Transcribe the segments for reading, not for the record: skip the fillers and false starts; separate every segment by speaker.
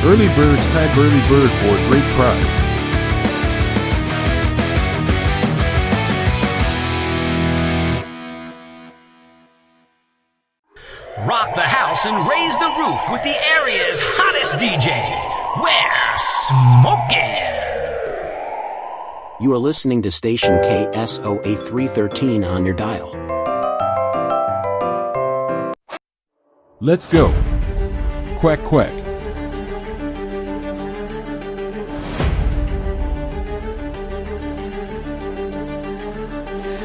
Speaker 1: Early birds tag early bird for a great prize.
Speaker 2: Rock the house and raise the roof with the area's hottest DJ. We're smoking.
Speaker 3: You are listening to station KSOA 313 on your dial.
Speaker 1: Let's go. Quack quack.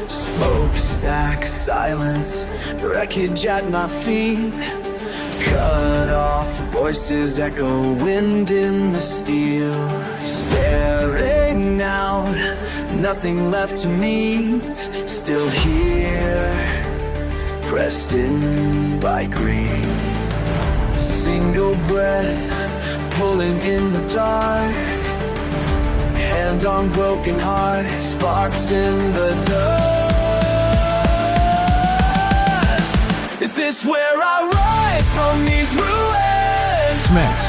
Speaker 4: Smokestack silence, wreckage at my feet. Cut off voices echo, wind in the steel. Staring out, nothing left to meet. Still here, pressed in by greed. Single breath, pulling in the dark. Hand on broken heart, sparks in the dust. Is this where I rise from these ruins?
Speaker 1: Smash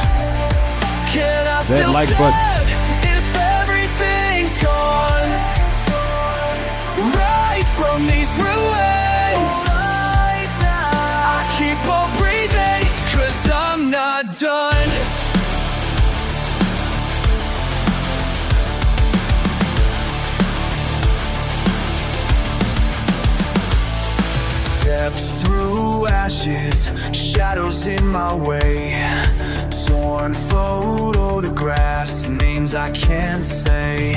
Speaker 4: Can I
Speaker 1: that
Speaker 4: still
Speaker 1: like
Speaker 4: stand
Speaker 1: button.
Speaker 4: if everything's gone? Rise from these ruins. I keep on breathing, 'cause I'm not done. Steps through ashes, shadows in my way. Torn photographs, names I can't say.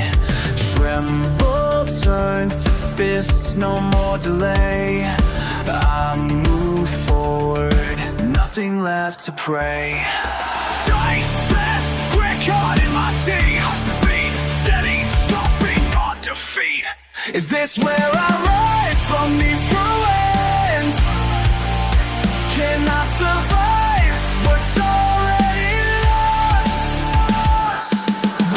Speaker 4: Tremble turns to fists, no more delay. I move forward, nothing left to pray. Tight fast, grip caught in my teeth. Beat steady, stopping on defeat. Is this where I rise from these ruins? Can I survive what's already lost?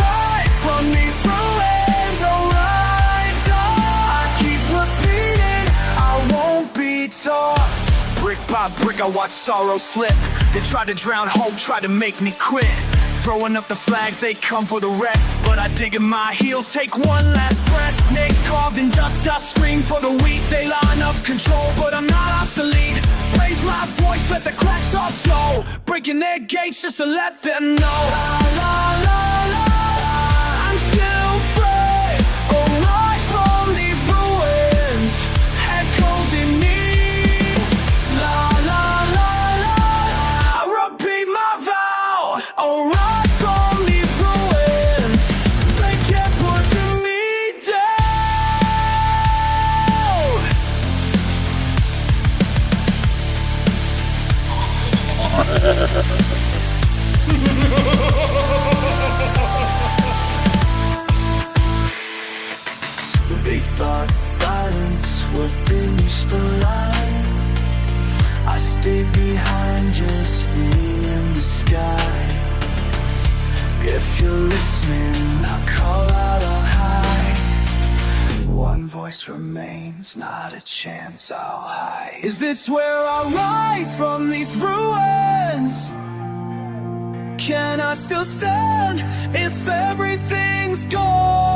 Speaker 4: Rise from these ruins, oh rise up. I keep repeating, I won't be tossed. Brick by brick I watch sorrow slip. They try to drown hope, try to make me quit. Throwing up the flags, they come for the rest. But I dig in my heels, take one last breath. Names carved in dust, I scream for the weak. They line up control, but I'm not obsolete. Raise my voice, let the cracks all show. Breaking their gates just to let them know. La la la la, I'm still free. Oh, rise from these ruins, echoes in me. La la la la, I repeat my vow. Oh, rise from these ruins, they can't put me down. They thought silence would finish the line. I stayed behind, just me and the sky. If you're listening, I'll call out on high. One voice remains, not a chance I'll hide. Is this where I rise from these ruins? Can I still stand if everything's gone?